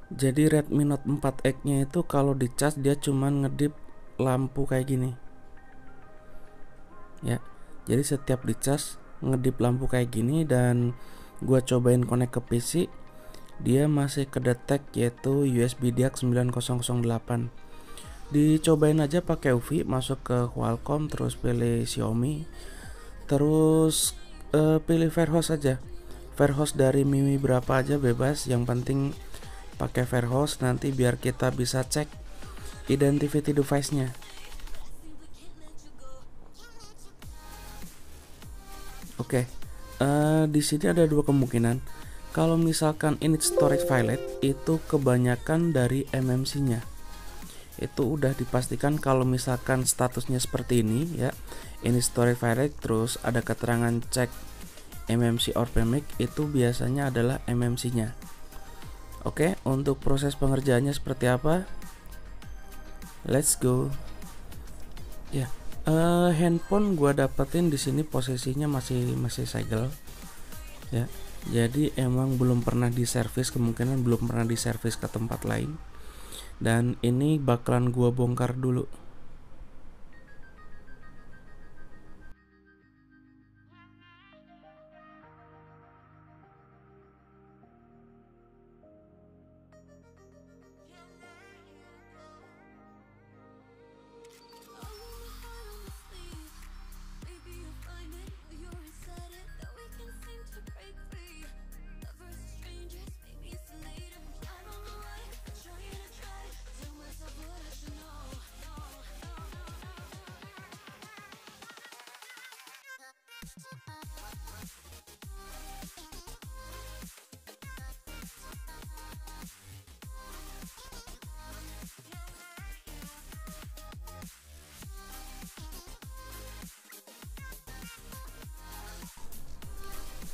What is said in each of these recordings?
Jadi Redmi Note 4X nya itu kalau dicas dia cuman ngedip lampu kayak gini ya. Jadi setiap dicas ngedip lampu kayak gini, dan gua cobain connect ke PC, dia masih kedetek yaitu USB DIAC 9008. Dicobain aja pakai UVI, masuk ke Qualcomm, terus pilih Xiaomi, terus pilih Fairhost aja. Fairhost dari MIUI berapa aja bebas, yang penting pakai Fairhost nanti biar kita bisa cek identity device-nya. Oke, di sini ada dua kemungkinan. Kalau misalkan init storage file itu kebanyakan dari MMC-nya. Itu udah dipastikan kalau misalkan statusnya seperti ini ya, init storage file terus ada keterangan cek MMC or PMIC, itu biasanya adalah MMC-nya. Oke, untuk proses pengerjaannya seperti apa? Let's go. Ya, handphone gua dapetin di sini posisinya masih segel ya. Jadi emang belum pernah diservis, kemungkinan belum pernah diservis ke tempat lain. Dan ini bakalan gua bongkar dulu.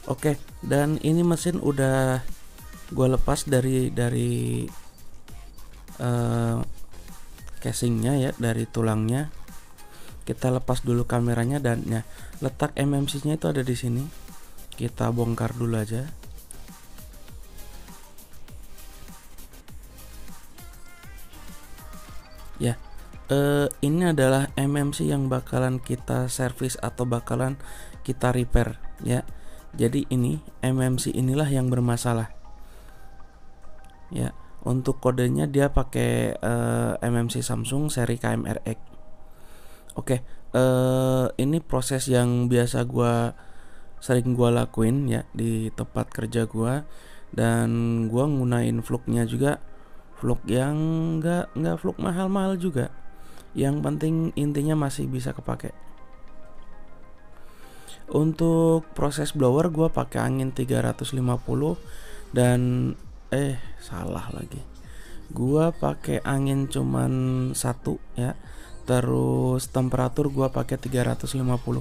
Oke, dan ini mesin udah gue lepas dari casingnya ya, dari tulangnya. Kita lepas dulu kameranya, dan ya, letak MMC-nya itu ada di sini. Kita bongkar dulu aja. Ya, ini adalah MMC yang bakalan kita servis atau bakalan kita repair ya. Jadi ini MMC inilah yang bermasalah ya. Untuk kodenya dia pakai MMC Samsung seri KMRX. Oke, ini proses yang biasa sering gua lakuin ya di tempat kerja gua, dan gua ngunain fluknya juga, fluk yang nggak fluk mahal-mahal juga. Yang penting intinya masih bisa kepake. Untuk proses blower gua pakai angin 350, dan salah lagi. Gua pakai angin cuman satu ya. Terus temperatur gua pakai 350.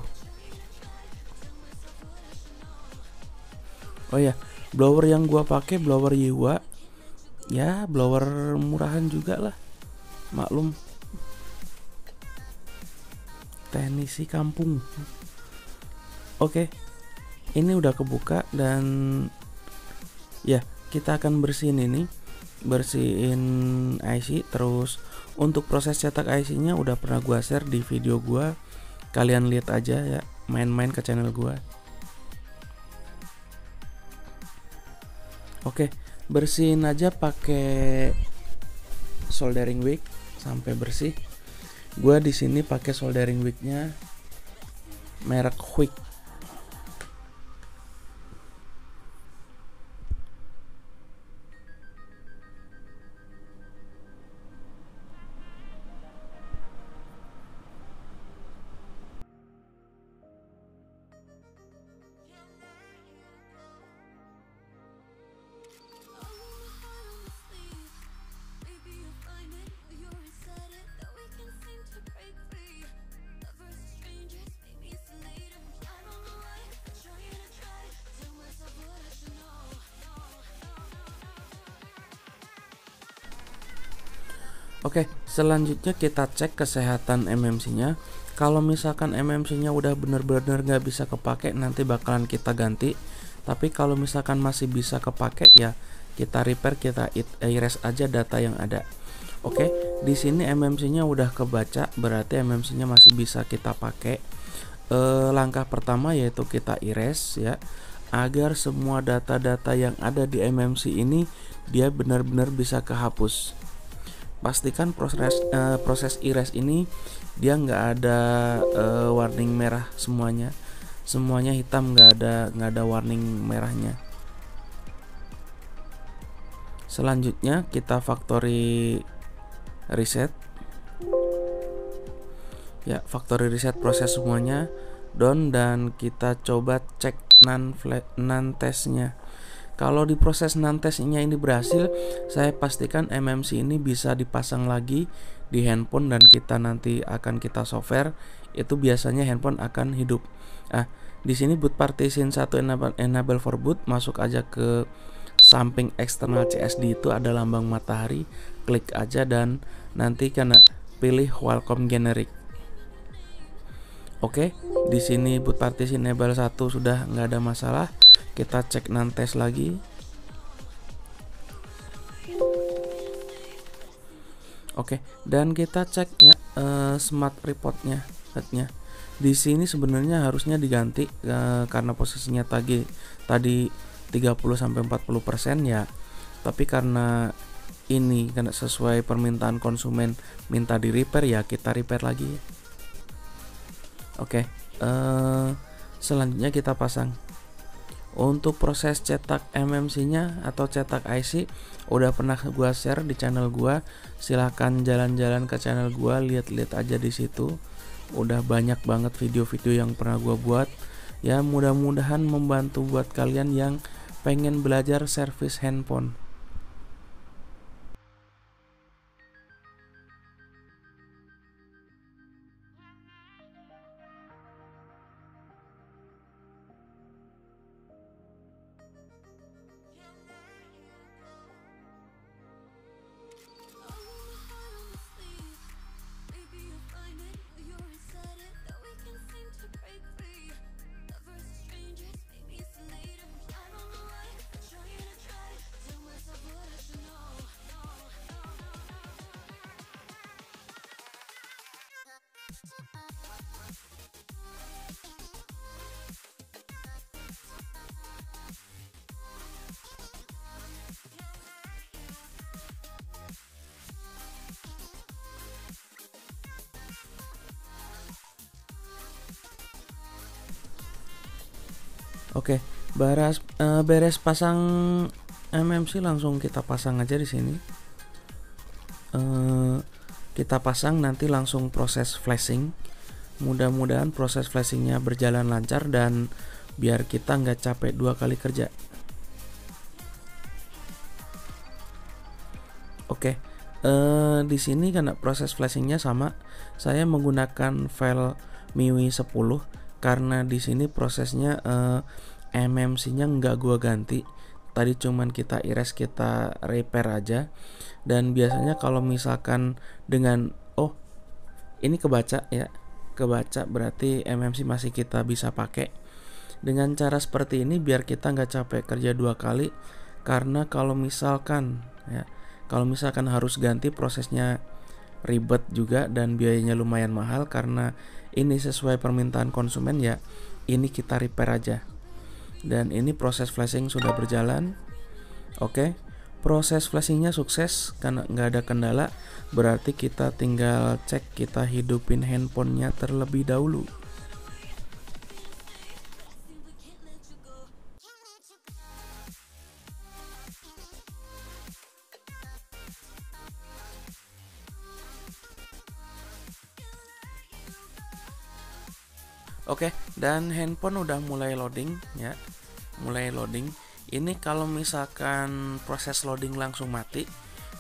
Oh ya, blower yang gua pakai blower Yiwa. Ya, blower murahan juga lah. Maklum, teknisi kampung. Oke, ini udah kebuka, dan ya kita akan bersihin IC. Terus untuk proses cetak IC-nya udah pernah gua share di video gua, kalian lihat aja ya, main-main ke channel gua. Oke, bersihin aja pakai soldering wick sampai bersih. Gua di sini pakai soldering wicknya merek Quick. Oke, selanjutnya kita cek kesehatan MMC-nya. Kalau misalkan MMC-nya udah bener-bener nggak bisa kepake, nanti bakalan kita ganti. Tapi kalau misalkan masih bisa kepake ya, kita repair, kita erase aja data yang ada. Oke, di sini MMC-nya udah kebaca, berarti MMC-nya masih bisa kita pakai. Langkah pertama yaitu kita erase ya, agar semua data-data yang ada di MMC ini dia benar-benar bisa kehapus. Pastikan proses erase ini dia nggak ada warning merah semuanya hitam, nggak ada warning merahnya. Selanjutnya kita factory reset ya, factory reset proses semuanya done, dan kita coba cek non testnya. Kalau di proses non testnya ini berhasil, saya pastikan MMC ini bisa dipasang lagi di handphone dan kita nanti akan kita software, itu biasanya handphone akan hidup. Di sini boot partition 1 enable for boot, masuk aja ke samping eksternal CSD, itu ada lambang matahari, klik aja dan nanti kena pilih welcome generic. Oke, di sini boot partition enable 1 sudah nggak ada masalah. Kita cek non test lagi. Oke, dan kita cek ya smart reportnya, headnya. Di sini sebenarnya harusnya diganti karena posisinya tadi 30-40% ya. Tapi karena ini karena sesuai permintaan konsumen minta di repair ya, kita repair lagi. Oke, selanjutnya kita pasang. Untuk proses cetak MMC-nya atau cetak IC udah pernah gua share di channel gua. Silahkan jalan-jalan ke channel gua, lihat-lihat aja di situ. Udah banyak banget video-video yang pernah gua buat. Ya, mudah-mudahan membantu buat kalian yang pengen belajar servis handphone. Oke, beres pasang MMC, langsung kita pasang aja di sini. Kita pasang, nanti langsung proses flashing. Mudah-mudahan proses flashingnya berjalan lancar dan biar kita nggak capek 2 kali kerja. Oke, di sini karena proses flashingnya sama, saya menggunakan file MIUI 10 karena di sini prosesnya MMC-nya nggak gua ganti. Tadi cuman kita erase, kita repair aja. Dan biasanya kalau misalkan dengan ini kebaca ya, kebaca berarti MMC masih kita bisa pakai. Dengan cara seperti ini biar kita nggak capek kerja 2 kali. Karena kalau misalkan harus ganti, prosesnya ribet juga dan biayanya lumayan mahal. Karena ini sesuai permintaan konsumen ya, ini kita repair aja. Dan ini proses flashing sudah berjalan. Oke, proses flashingnya sukses karena nggak ada kendala. Berarti kita tinggal cek, kita hidupin handphonenya terlebih dahulu. Oke, dan handphone udah mulai loading ya. Mulai loading. Ini kalau misalkan proses loading langsung mati,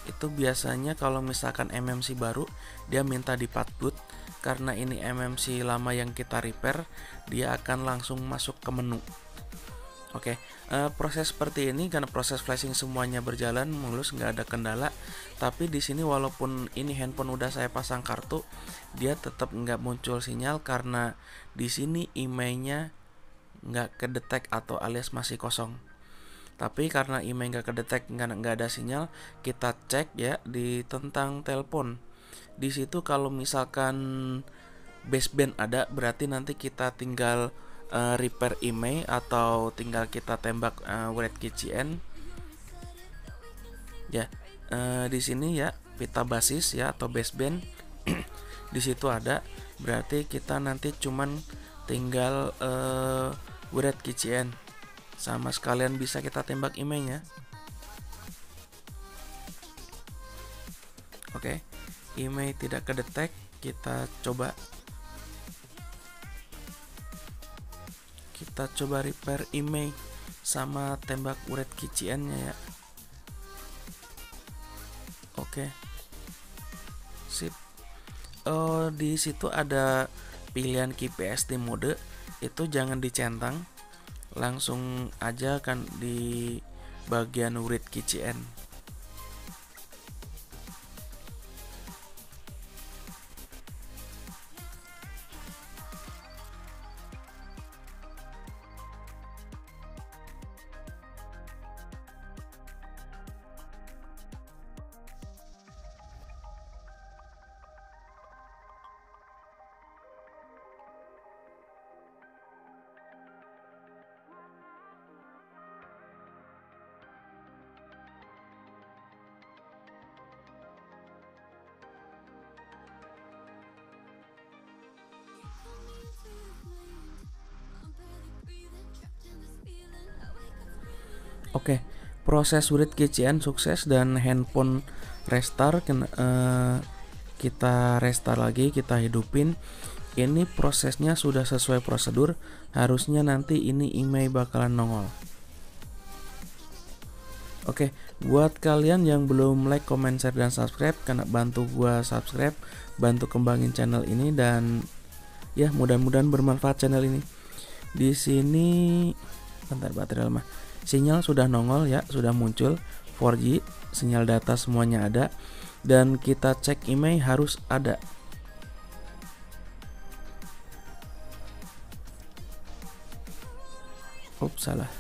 itu biasanya kalau misalkan MMC baru dia minta di part boot. Karena ini MMC lama yang kita repair, dia akan langsung masuk ke menu. Oke, proses seperti ini karena proses flashing semuanya berjalan mulus, nggak ada kendala. Tapi di sini walaupun ini handphone udah saya pasang kartu, dia tetap nggak muncul sinyal karena di sini emailnya nggak kedetek atau alias masih kosong. Tapi karena email nggak kedetek, nggak ada sinyal, kita cek ya di tentang telepon. Di situ kalau misalkan baseband ada, berarti nanti kita tinggal repair email atau tinggal kita tembak Red KCN ya. Di sini ya pita basis ya atau baseband di situ ada, berarti kita nanti cuman tinggal Red KCN sama sekalian bisa kita tembak emailnya. Oke, email tidak kedetek, kita coba repair email sama tembak Red KCN-nya ya. Oke, sip. Di situ ada pilihan KPST mode, itu jangan dicentang, langsung aja kan di bagian Red KCN. Oke, proses Red KCN sukses dan handphone restart. Kita restart lagi, kita hidupin. Ini prosesnya sudah sesuai prosedur. Harusnya nanti ini email bakalan nongol. Oke, buat kalian yang belum like, comment, share, dan subscribe, karena bantu gua subscribe, bantu kembangin channel ini, dan ya mudah-mudahan bermanfaat channel ini. Di sini bentar, baterai lemah. Sinyal sudah nongol ya, sudah muncul 4G, sinyal data semuanya ada, dan kita cek email harus ada. Salah.